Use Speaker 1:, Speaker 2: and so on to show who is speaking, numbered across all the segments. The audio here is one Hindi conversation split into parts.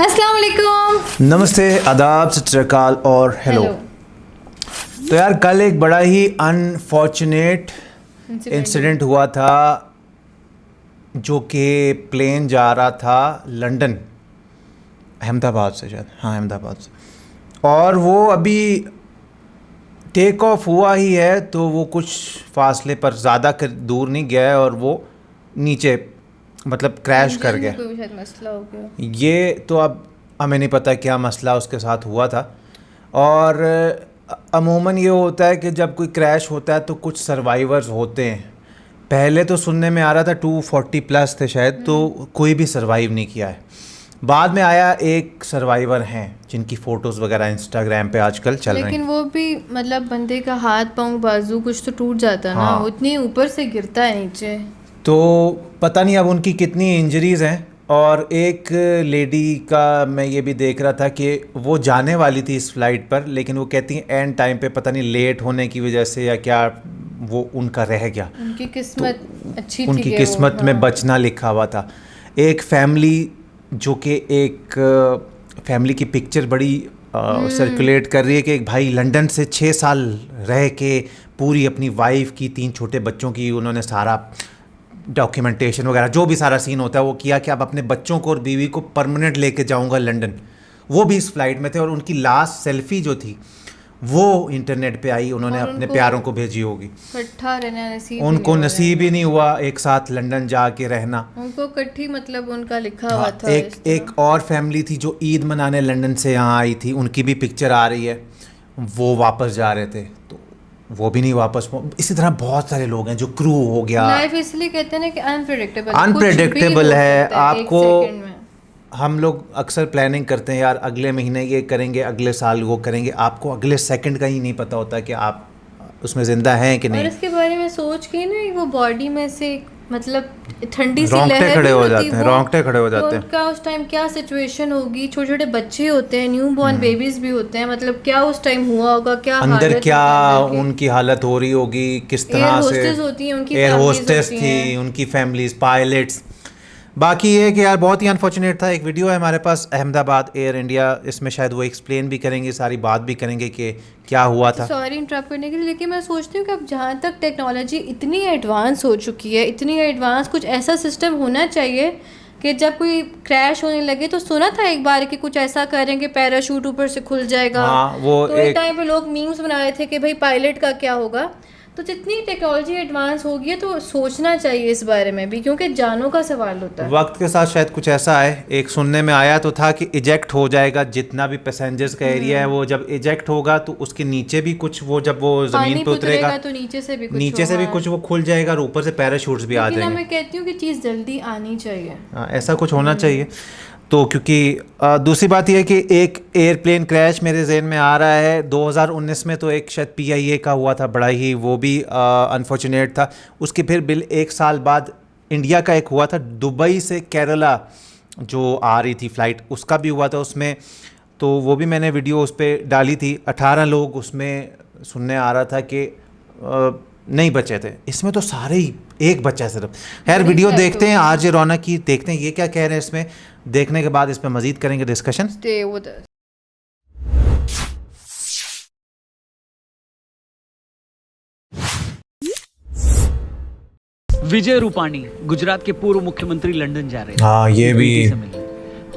Speaker 1: अस्सलाम वालेकुम।
Speaker 2: नमस्ते, आदाब, सत श्री अकाल और हेलो। तो यार कल एक बड़ा ही अनफॉर्चुनेट इंसिडेंट हुआ था, जो कि प्लेन जा रहा था लंदन, अहमदाबाद से, शायद हाँ अहमदाबाद से, और वो अभी टेक ऑफ हुआ ही है। तो वो कुछ फासले पर, ज़्यादा दूर नहीं गया है और वो नीचे मतलब क्रैश कर गया।
Speaker 1: कोई शायद मसला हो गया।
Speaker 2: ये तो अब हमें नहीं पता क्या मसला उसके साथ हुआ था। और अमूमन ये होता है कि जब कोई क्रैश होता है तो कुछ सर्वाइवर्स होते हैं। पहले तो सुनने में आ रहा था 240 प्लस थे शायद, तो कोई भी सर्वाइव नहीं किया है। बाद में आया एक सर्वाइवर हैं जिनकी फ़ोटोज़ वगैरह इंस्टाग्राम पे आजकल चल रही हैं।
Speaker 1: लेकिन वो भी मतलब बंदे का हाथ पाँव बाजू कुछ तो टूट जाता है ना,
Speaker 2: हाँ।
Speaker 1: उतनी ऊपर से गिरता है नीचे।
Speaker 2: तो पता नहीं अब उनकी कितनी इंजरीज़ हैं। और एक लेडी का मैं ये भी देख रहा था कि वो जाने वाली थी इस फ्लाइट पर, लेकिन वो कहती हैं एंड टाइम पे पता नहीं लेट होने की वजह से या क्या वो उनका रह गया।
Speaker 1: उनकी किस्मत अच्छी थी,
Speaker 2: उनकी किस्मत में बचना लिखा हुआ था। एक फैमिली, जो कि एक फैमिली की पिक्चर बड़ी सर्कुलेट कर रही है कि एक भाई लंदन से 6 साल रह के पूरी अपनी वाइफ की, 3 छोटे बच्चों की, उन्होंने सारा डॉक्यूमेंटेशन वगैरह जो भी सारा सीन होता है वो किया कि अब अपने बच्चों को और बीवी को परमानेंट लेके जाऊंगा लंदन। वो भी इस फ्लाइट में थे और उनकी लास्ट सेल्फी जो थी वो इंटरनेट पे आई, उन्होंने अपने प्यारों को भेजी होगी।
Speaker 1: इकट्ठा रहना नसीब
Speaker 2: उनको नसीब ही नहीं हुआ एक साथ लंदन जाके रहना।
Speaker 1: उनको इकट्ठी मतलब उनका लिखा हुआ था।
Speaker 2: एक और फैमिली थी जो ईद मनाने लंदन से यहाँ आई थी, उनकी भी पिक्चर आ रही है। वो वापस जा रहे थे तो वो भी नहीं वापस। इसी तरह बहुत सारे लोग हैं जो क्रू हो गया।
Speaker 1: लाइफ इसलिए कहते हैं ना कि
Speaker 2: अनप्रेडिक्टेबल है। आपको
Speaker 1: सेकंड में
Speaker 2: हम लोग अक्सर प्लानिंग करते हैं, यार अगले महीने ये करेंगे, अगले साल वो करेंगे। आपको अगले सेकंड का ही नहीं पता होता कि आप उसमें ज़िंदा हैं कि नहीं।
Speaker 1: और इसके बारे में सोच के ना वो बॉडी में से मतलब ठंडी सी
Speaker 2: रोंगटे
Speaker 1: लहर
Speaker 2: खड़े हो
Speaker 1: होती
Speaker 2: जाते हैं,
Speaker 1: वो,
Speaker 2: रोंगटे खड़े हो जाते हैं।
Speaker 1: उनका उस टाइम क्या सिचुएशन होगी। छोटे छोटे बच्चे होते हैं, न्यू बॉर्न बेबीज भी होते हैं, मतलब क्या उस टाइम हुआ होगा, क्या
Speaker 2: अंदर
Speaker 1: हालत
Speaker 2: क्या
Speaker 1: होगी,
Speaker 2: उनकी हालत हो रही होगी, किस तरह
Speaker 1: एयर
Speaker 2: से।
Speaker 1: होस्टेस होती हैं, उनकी
Speaker 2: एयर
Speaker 1: families
Speaker 2: होस्टेस
Speaker 1: होती
Speaker 2: थी,
Speaker 1: हैं।
Speaker 2: उनकी फैमिलीज, पायलट्स। बाकी ये कि यार बहुत ही अनफॉर्चुनेट था। एक वीडियो है हमारे पास अहमदाबाद एयर इंडिया, इसमें शायद वो एक्सप्लेन भी करेंगे, सारी बात भी करेंगे कि क्या हुआ था।
Speaker 1: सॉरी इंटरप्ट करने के लिए, लेकिन मैं सोचती हूँ कि अब जहाँ तक टेक्नोलॉजी इतनी एडवांस हो चुकी है, इतनी एडवांस कुछ ऐसा सिस्टम होना चाहिए कि जब कोई क्रैश होने लगे तो सुना था एक बार कि कुछ ऐसा करेंगे पैराशूट ऊपर से खुल जाएगा।
Speaker 2: हाँ, वो
Speaker 1: तो एक टाइम पे लोग मीम्स बना रहे थे कि भाई पायलट का क्या होगा। तो जितनी टेक्नोलॉजी एडवांस होगी है तो सोचना चाहिए इस बारे में भी, क्योंकि जानों का सवाल होता है।
Speaker 2: वक्त के साथ शायद कुछ ऐसा है। एक सुनने में आया तो था कि इजेक्ट हो जाएगा जितना भी पैसेंजर्स का एरिया है, वो जब इजेक्ट होगा तो उसके नीचे भी कुछ, वो जब वो जमीन पे उतरेगा
Speaker 1: तो नीचे से भी
Speaker 2: कुछ वो खुल जाएगा और ऊपर से पैराशूट्स भी आ जाएंगे।
Speaker 1: मैं कहती हूँ कि चीज़ जल्दी आनी चाहिए।
Speaker 2: ऐसा कुछ होना चाहिए। तो क्योंकि दूसरी बात यह है कि एक एयरप्लेन क्रैश मेरे जहन में आ रहा है 2019 में, तो एक शायद PIA का हुआ था, बड़ा ही वो भी अनफॉर्चुनेट था। उसके फिर 1 साल बाद इंडिया का एक हुआ था, दुबई से केरला जो आ रही थी फ़्लाइट, उसका भी हुआ था उसमें। तो वो भी मैंने वीडियो उस पर डाली थी। 18 लोग उसमें सुनने आ रहा था कि नहीं बचे थे। इसमें तो सारे ही, एक बच्चा है सिर्फ। खैर वीडियो देखते हैं, RJ रौनक की, देखते हैं ये क्या कह रहे हैं इसमें। देखने के बाद इस पर मजीद करेंगे डिस्कशन।
Speaker 3: विजय रूपाणी, गुजरात के पूर्व मुख्यमंत्री, लंदन जा रहे हैं।
Speaker 2: हाँ, ये भी।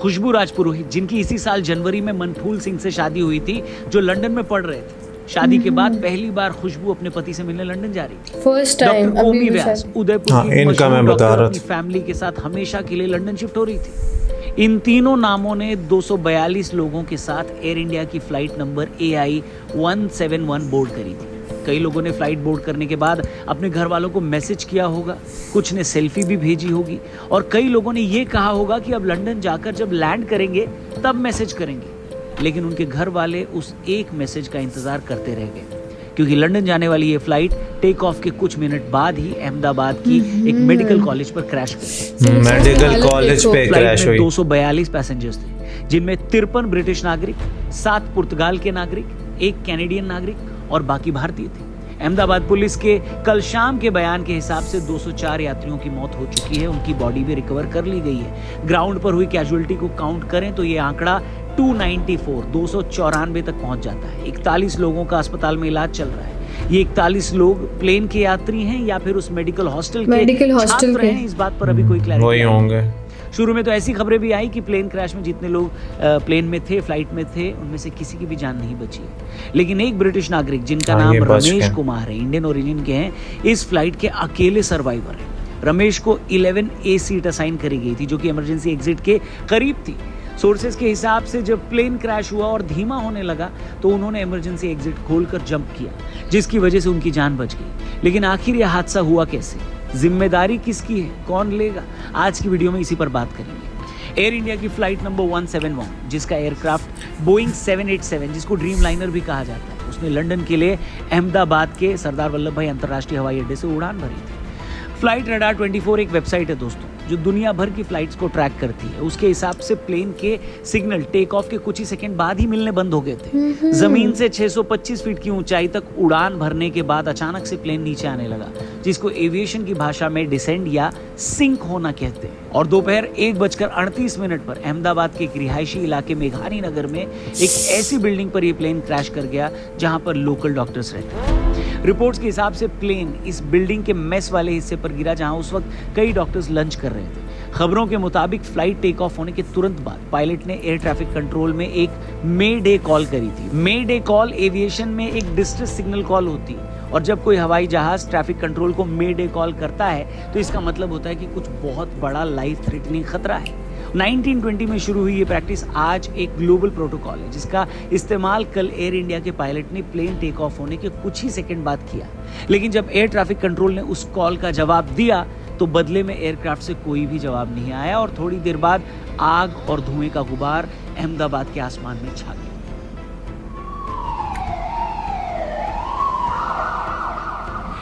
Speaker 3: खुशबू राजपुरोहित, जिनकी इसी साल जनवरी में मनफूल सिंह से शादी हुई थी, जो लंदन में पढ़ रहे थे। शादी के बाद पहली बार खुशबू अपने पति से मिलने लंदन जा रही थी।
Speaker 1: First time.
Speaker 3: डॉक्टर ओमी व्यास, उदयपुर
Speaker 2: हाँ,
Speaker 3: की
Speaker 2: इनका मैं
Speaker 3: मशहूर
Speaker 2: बता
Speaker 3: डॉक्टर,
Speaker 2: रहा
Speaker 3: अपनी फैमिली के साथ हमेशा के लिए लंदन शिफ्ट हो रही थी। इन तीनों नामों ने 242 लोगों के साथ एयर इंडिया की फ्लाइट नंबर AI 171 बोर्ड करी थी। कई लोगों ने फ्लाइट बोर्ड करने के बाद अपने घर वालों को मैसेज किया होगा, कुछ ने सेल्फी भी भेजी होगी, और कई लोगों ने ये कहा होगा कि अब लंदन जाकर जब लैंड करेंगे तब मैसेज करेंगे। लेकिन उनके घर वाले उस एक मैसेज का इंतजार करते रह गए, क्योंकि लंदन जाने वाली ये फ्लाइट टेक ऑफ के कुछ मिनट बाद ही अहमदाबाद की एक मेडिकल कॉलेज पर क्रैश हुई।
Speaker 2: मेडिकल कॉलेज पे क्रैश हुई।
Speaker 3: 242 पैसेंजर्स थे, जिनमें 53 ब्रिटिश नागरिक, 7 पुर्तगाल के नागरिक, 1 कैनेडियन नागरिक और बाकी भारतीय थे। अहमदाबाद पुलिस के कल शाम के बयान के हिसाब से 204 यात्रियों की मौत हो चुकी है, उनकी बॉडी भी रिकवर कर ली गई है। ग्राउंड पर हुई कैजुअलिटी को काउंट करें तो ये आंकड़ा 294 तक पहुंच जाता है। 41 लोगों का अस्पताल में इलाज चल रहा है। ये 41 लोग प्लेन के यात्री हैं या फिर उस मेडिकल हॉस्टल के छात्र हैं, इस बात पर अभी कोई क्लैरिटी
Speaker 2: वही होंगे।
Speaker 3: शुरू में तो ऐसी खबरें भी आई कि प्लेन क्रैश में जितने लोग प्लेन में थे, फ्लाइट में थे, उनमें से किसी की भी जान नहीं बची है। लेकिन एक ब्रिटिश नागरिक जिनका नाम रमेश कुमार है, इंडियन ओरिजिन के हैं, इस फ्लाइट के अकेले सर्वाइवर हैं। रमेश को 11A सीट असाइन करी गई थी जो कि इमरजेंसी एग्जिट के करीब थी। सोर्सेज के हिसाब से जब प्लेन क्रैश हुआ और धीमा होने लगा तो उन्होंने इमरजेंसी एग्जिट खोलकर जंप किया, जिसकी वजह से उनकी जान बच गई। लेकिन आखिर यह हादसा हुआ कैसे, जिम्मेदारी किसकी है, कौन लेगा, आज की वीडियो में इसी पर बात करेंगे। एयर इंडिया की फ्लाइट नंबर 171, जिसका एयरक्राफ्ट बोइंग 787, जिसको ड्रीम लाइनर भी कहा जाता है, उसने लंदन के लिए अहमदाबाद के सरदार वल्लभ भाई अंतर्राष्ट्रीय हवाई अड्डे से उड़ान भरी थी। फ्लाइट रडार 24 एक वेबसाइट है दोस्तों, जो दुनिया भर की फ्लाइट्स को ट्रैक करती है। उसके हिसाब से प्लेन के सिग्नल टेक ऑफ के कुछ ही सेकंड बाद ही मिलने बंद हो गए थे। जमीन से 625 फीट की ऊंचाई तक उड़ान भरने के बाद अचानक से प्लेन नीचे आने लगा, जिसको एविएशन की भाषा में डिसेंड या सिंक होना कहते हैं। और दोपहर 1:38 पर अहमदाबाद के एक रिहायशी इलाके मेघानी नगर में एक ऐसी बिल्डिंग पर यह प्लेन क्रैश कर गया जहां पर लोकल डॉक्टर्स रहते हैं। रिपोर्ट्स के हिसाब से प्लेन इस बिल्डिंग के मेस वाले हिस्से पर गिरा जहां उस वक्त कई डॉक्टर्स लंच कर रहे थे। खबरों के मुताबिक फ्लाइट टेक ऑफ होने के तुरंत बाद पायलट ने एयर ट्रैफिक कंट्रोल में एक मे डे कॉल करी थी। मे डे कॉल एविएशन में एक डिस्ट्रेस सिग्नल कॉल होती है, और जब कोई हवाई जहाज ट्रैफिक कंट्रोल को मे डे कॉल करता है तो इसका मतलब होता है कि कुछ बहुत बड़ा लाइफ थ्रेटनिंग खतरा है। 1920 में शुरू हुई ये प्रैक्टिस आज एक ग्लोबल प्रोटोकॉल है, जिसका इस्तेमाल कल एयर इंडिया के पायलट ने प्लेन टेक ऑफ होने के कुछ ही सेकंड बाद किया। लेकिन जब एयर ट्रैफिक कंट्रोल ने उस कॉल का जवाब दिया तो बदले में एयरक्राफ्ट से कोई भी जवाब नहीं आया, और थोड़ी देर बाद आग और धुएं का गुबार अहमदाबाद के आसमान में छा गया।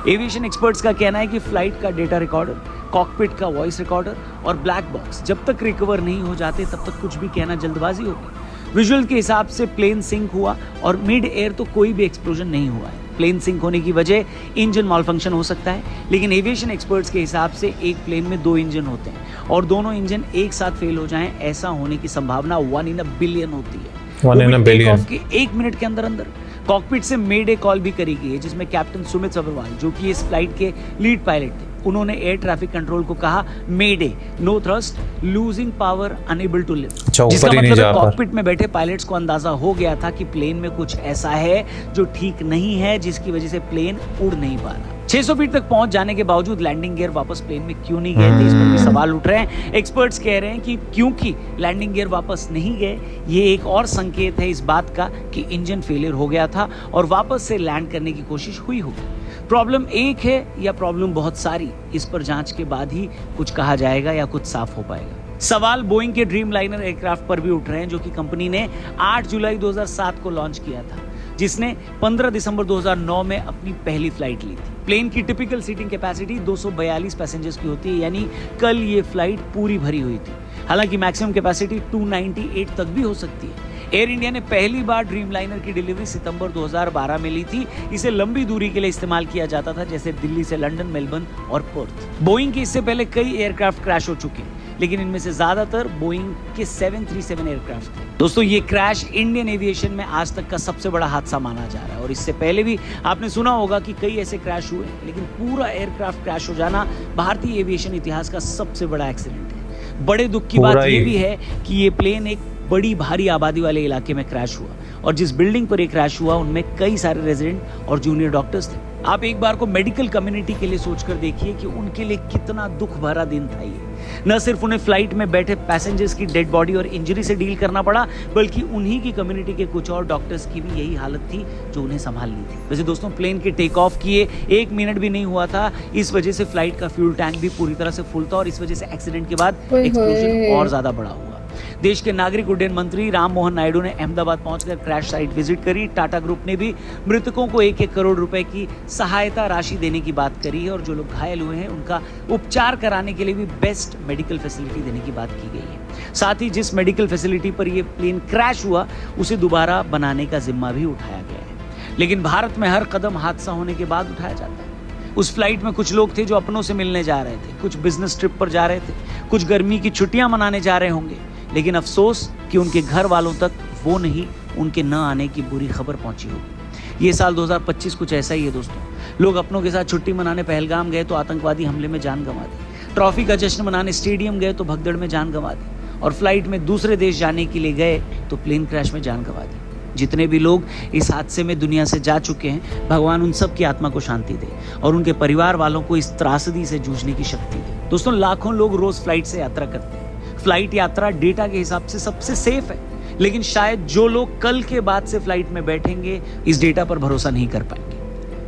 Speaker 3: एविएशन एक्सपर्ट्स का कहना है कि फ्लाइट का डेटा रिकॉर्डर, कॉकपिट का वॉइस रिकॉर्डर और ब्लैक बॉक्स जब तक रिकवर नहीं हो जाते तब तक कुछ भी कहना जल्दबाजी होगी। विजुअल के हिसाब से प्लेन सिंक हुआ और मिड एयर तो कोई भी एक्सप्लोजन नहीं हुआ है। प्लेन सिंक होने की वजह इंजन मॉलफंक्शन हो सकता है, लेकिन एविएशन एक्सपर्ट्स के हिसाब से एक प्लेन में 2 इंजन होते हैं और दोनों इंजन एक साथ फेल हो जाएं, ऐसा होने की संभावना 1 in a billion होती है।
Speaker 2: 1 in a billion
Speaker 3: के 1 मिनट के अंदर अंदर कॉकपिट से मे डे कॉल भी करी गई है, जिसमें कैप्टन सुमित सब्रवाल, जो कि इस फ्लाइट के लीड पायलट थे, उन्होंने एयर ट्रैफिक कंट्रोल को कहा mayday, no thrust, losing power, unable to lift. जिसका मतलब कॉकपिट में बैठे पायलट्स को अंदाजा हो गया था कि प्लेन में कुछ ऐसा है जो ठीक नहीं है, जिसकी वजह से प्लेन उड़ नहीं पा रहा। 600 फीट तक पहुंच जाने के बावजूद लैंडिंग गियर वापस प्लेन में क्यों नहीं गए थे, इस पर भी सवाल उठ रहे हैं। एक्सपर्ट्स कह रहे हैं कि क्योंकि लैंडिंग गियर वापस नहीं गए, ये एक और संकेत है इस बात का कि इंजन फेलियर हो गया था और वापस से लैंड करने की कोशिश हुई होगी। प्रॉब्लम एक है या प्रॉब्लम बहुत सारी, इस पर जांच के बाद ही कुछ कहा जाएगा या कुछ साफ हो पाएगा। सवाल बोइंग के ड्रीम लाइनर एयरक्राफ्ट पर भी उठ रहे हैं, जो कि कंपनी ने 8 जुलाई 2007 को लॉन्च किया था, जिसने 15 दिसंबर 2009 में अपनी पहली फ्लाइट ली थी। प्लेन की टिपिकल सीटिंग कैपेसिटी 242 पैसेंजर्स की होती है, यानी कल ये फ्लाइट पूरी भरी हुई थी। हालांकि मैक्सिमम कैपेसिटी 298 तक भी हो सकती है। एयर इंडिया ने पहली बार ड्रीम लाइनर की डिलीवरी सितंबर 2012 में ली थी। इसे लंबी दूरी के लिए इस्तेमाल किया जाता था, जैसे दिल्ली से लंदन, मेलबर्न और पर्थ। बोइंग के इससे पहले कई एयरक्राफ्ट क्रैश हो चुके हैं, लेकिन इनमें से ज्यादातर बोइंग के 737 एयरक्राफ्ट थे। दोस्तों, ये क्रैश इंडियन एविएशन में आज तक का सबसे बड़ा हादसा माना जा रहा है, और इससे पहले भी आपने सुना होगा कि कई ऐसे क्रैश हुए, लेकिन पूरा एयरक्राफ्ट क्रैश हो जाना भारतीय एविएशन इतिहास का सबसे बड़ा एक्सीडेंट है। बड़े दुख की बात यह भी है कि ये प्लेन एक बड़ी भारी आबादी वाले इलाके में क्रैश हुआ, और जिस बिल्डिंग पर ये क्रैश हुआ उनमें कई सारे रेजिडेंट और जूनियर डॉक्टर्स थे। आप एक बार को मेडिकल कम्युनिटी के लिए सोचकर देखिए कि उनके लिए कितना दुख भरा दिन था ये। न सिर्फ उन्हें फ्लाइट में बैठे पैसेंजर्स की डेड बॉडी और इंजरी से डील करना पड़ा, बल्कि उन्हीं की कम्युनिटी के कुछ और डॉक्टर्स की भी यही हालत थी जो उन्हें संभालनी थी। वैसे दोस्तों, प्लेन के टेक ऑफ किए 1 मिनट भी नहीं हुआ था, इस वजह से फ्लाइट का फ्यूल टैंक भी पूरी तरह से फुल था, और इस वजह से एक्सीडेंट के बाद एक्सप्लोजन और ज्यादा बड़ा हुआ। देश के नागरिक उड्डयन मंत्री राम मोहन नायडू ने अहमदाबाद पहुंचकर क्रैश साइट विजिट करी। टाटा ग्रुप ने भी मृतकों को 1-1 करोड़ रुपए की सहायता राशि देने की बात करी है, और जो लोग घायल हुए हैं उनका उपचार कराने के लिए भी बेस्ट मेडिकल फैसिलिटी देने की बात की गई है। साथ ही जिस मेडिकल फैसिलिटी पर यह प्लेन क्रैश हुआ उसे दोबारा बनाने का जिम्मा भी उठाया गया है। लेकिन भारत में हर कदम हादसा होने के बाद उठाया जाता है। उस फ्लाइट में कुछ लोग थे जो अपनों से मिलने जा रहे थे, कुछ बिजनेस ट्रिप पर जा रहे थे, कुछ गर्मी की छुट्टियां मनाने जा रहे होंगे, लेकिन अफसोस कि उनके घर वालों तक वो नहीं, उनके न आने की बुरी खबर पहुंची होगी। ये साल 2025 कुछ ऐसा ही है दोस्तों। लोग अपनों के साथ छुट्टी मनाने पहलगाम गए तो आतंकवादी हमले में जान गंवा दी, ट्रॉफी का जश्न मनाने स्टेडियम गए तो भगदड़ में जान गंवा दी, और फ्लाइट में दूसरे देश जाने के लिए गए तो प्लेन क्रैश में जान गंवा दी। जितने भी लोग इस हादसे में दुनिया से जा चुके हैं, भगवान उन सब की आत्मा को शांति दे और उनके परिवार वालों को इस त्रासदी से जूझने की शक्ति दे। दोस्तों, लाखों लोग रोज फ्लाइट से यात्रा करते हैं। फ्लाइट यात्रा डेटा के हिसाब से सबसे सेफ है, लेकिन शायद जो लोग कल के बाद से फ्लाइट में बैठेंगे इस डेटा पर भरोसा नहीं कर पाएंगे।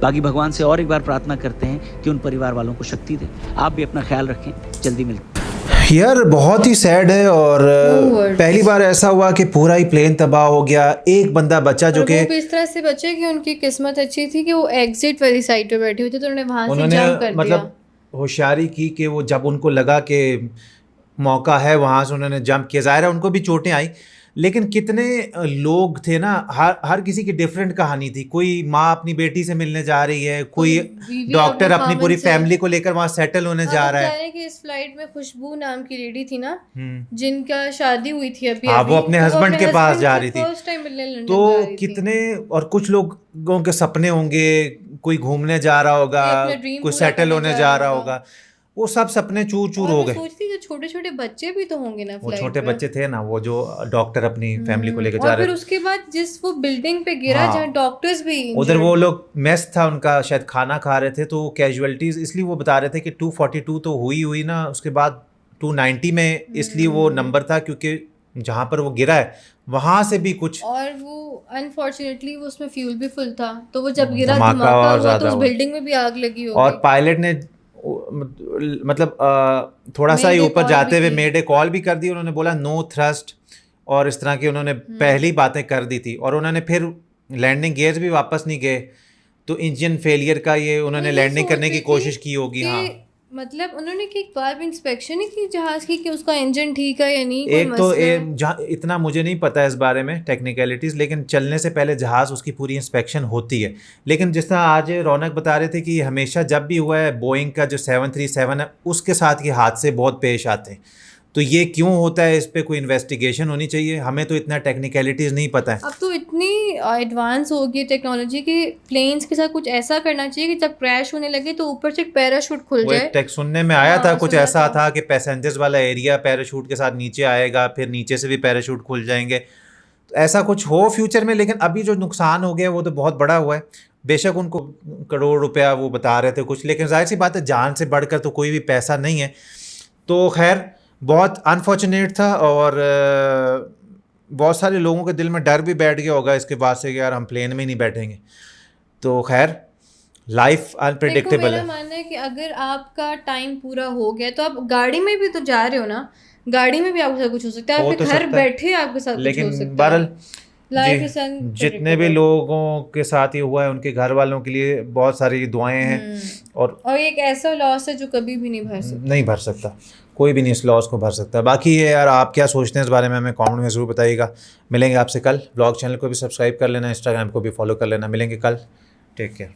Speaker 3: बाकी भगवान से और एक बार प्रार्थना करते हैं कि उन परिवार वालों को शक्ति दे। आप भी अपना ख्याल रखें, जल्दी मिलते हैं।
Speaker 2: यार बहुत ही सैड है, और पहली बार ऐसा हुआ कि पूरा ही प्लेन तबाह हो गया, एक बंदा बचा जो कि
Speaker 1: वो भी इस तरह से बचे कि उनकी किस्मत अच्छी थी कि वो एग्जिट वाली साइड पे बैठे हुए थे, तो उन्होंने वहां से जंप कर
Speaker 2: मतलब
Speaker 1: दिया।
Speaker 2: होशियारी की कि वो जब उनको लगा कि मौका है वहां से उन्होंने जंप किया। जाहिर है उनको भी चोटें आई, लेकिन कितने लोग थे ना, हर किसी की डिफरेंट कहानी थी। कोई माँ अपनी बेटी से मिलने जा रही है, कोई डॉक्टर अपनी पूरी फैमिली को लेकर वहां सेटल होने जा रहा है।
Speaker 1: कि इस फ्लाइट में खुशबू नाम की लेडी थी ना, जिनका शादी हुई थी अभी,
Speaker 2: हाँ, वो अपने हस्बैंड के पास जा रही थी।
Speaker 1: फर्स्ट टाइम मिलने लंदन
Speaker 2: तो
Speaker 1: जा रही थी।
Speaker 2: कितने, और कुछ लोगों के सपने होंगे, कोई घूमने जा रहा होगा, कोई सेटल होने जा रहा होगा, वो सब सपने चूर चूर हो गए।
Speaker 1: सोचती जो छोटे छोटे बच्चे भी तो होंगे ना,
Speaker 2: वो छोटे बच्चे थे ना, वो जो डॉक्टर अपनी फैमिली को लेकर जा
Speaker 1: और
Speaker 2: रहे
Speaker 1: फिर उसके बाद जिस वो बिल्डिंग पे गिरा जहाँ डॉक्टर्स भी
Speaker 2: उधर, वो लोग मेस था उनका, शायद खाना खा रहे थे, तो कैजुअलिटीज इसलिए वो बता रहे थे कि 242 तो हुई ना, उसके बाद 290 में इसलिए वो नंबर था क्योंकि जहाँ पर वो गिरा है वहां से भी कुछ, और
Speaker 1: वो अनफॉर्चुनेटली वो उसमें फ्यूल भी फुल था, तो वो जब गिरा धमाका हुआ तो उस बिल्डिंग में भी आग लगी होगी।
Speaker 2: और पायलट ने मतलब थोड़ा सा ही ऊपर जाते हुए मेड ए कॉल भी कर दी। उन्होंने बोला नो थ्रस्ट और इस तरह की उन्होंने पहली बातें कर दी थी, और उन्होंने फिर लैंडिंग गियर्स भी वापस नहीं गए, तो इंजन फेलियर का ये उन्होंने लैंडिंग करने की कोशिश की होगी। हाँ,
Speaker 1: मतलब उन्होंने कि एक बार भी इंस्पेक्शन ही की जहाज की कि उसका इंजन ठीक है या नहीं।
Speaker 2: एक तो इतना मुझे नहीं पता है इस बारे में टेक्निकलिटीज़, लेकिन चलने से पहले जहाज़ उसकी पूरी इंस्पेक्शन होती है। लेकिन जिस तरह आज रौनक बता रहे थे कि हमेशा जब भी हुआ है बोइंग का जो 737 है उसके साथ ये हादसे बहुत पेश आते हैं, तो ये क्यों होता है, इस पे कोई इन्वेस्टिगेशन होनी चाहिए। हमें तो इतना टेक्निकलिटीज़ नहीं पता है।
Speaker 1: अब तो इतनी एडवांस हो गई टेक्नोलॉजी कि प्लेन्स के साथ कुछ ऐसा करना चाहिए कि जब क्रैश होने लगे तो ऊपर से एक पैराशूट खुल जाए।
Speaker 2: टेक सुनने में आया था, कुछ ऐसा था कि पैसेंजर्स वाला एरिया पैराशूट के साथ नीचे आएगा, फिर नीचे से भी पैराशूट खुल जाएंगे, तो ऐसा कुछ हो फ्यूचर में। लेकिन अभी जो नुकसान हो गया वो तो बहुत बड़ा हुआ है। बेशक उनको करोड़ रुपया वो बता रहे थे कुछ, लेकिन जाहिर सी बात है जान से बढ़कर तो कोई भी पैसा नहीं है। तो खैर बहुत अनफॉर्चुनेट था, और बहुत सारे लोगों के दिल में डर भी बैठ गया होगा इसके बाद से कि यार हम प्लेन में नहीं बैठेंगे। तो खैर लाइफ अनप्रेडिक्टेबल है।
Speaker 1: मेरा मानना है कि अगर आपका टाइम पूरा हो गया तो आप गाड़ी में भी तो जा रहे हो ना, गाड़ी में भी आपके साथ कुछ हो सकता है, आपके घर बैठे आपके साथ कुछ हो सकता है।
Speaker 2: लेकिन बहरहाल जितने भी लोगों के साथ ये हुआ है उनके घर वालों के लिए बहुत सारी दुआएं हैं, और
Speaker 1: एक ऐसा लॉस है जो कभी भी नहीं भर सकता।
Speaker 2: कोई भी नहीं इस लॉस को भर सकता। बाकी ये यार आप क्या सोचते हैं इस बारे में हमें कमेंट में ज़रूर बताइएगा। मिलेंगे आपसे कल। ब्लॉग चैनल को भी सब्सक्राइब कर लेना, इंस्टाग्राम को भी फॉलो कर लेना। मिलेंगे कल। Take care.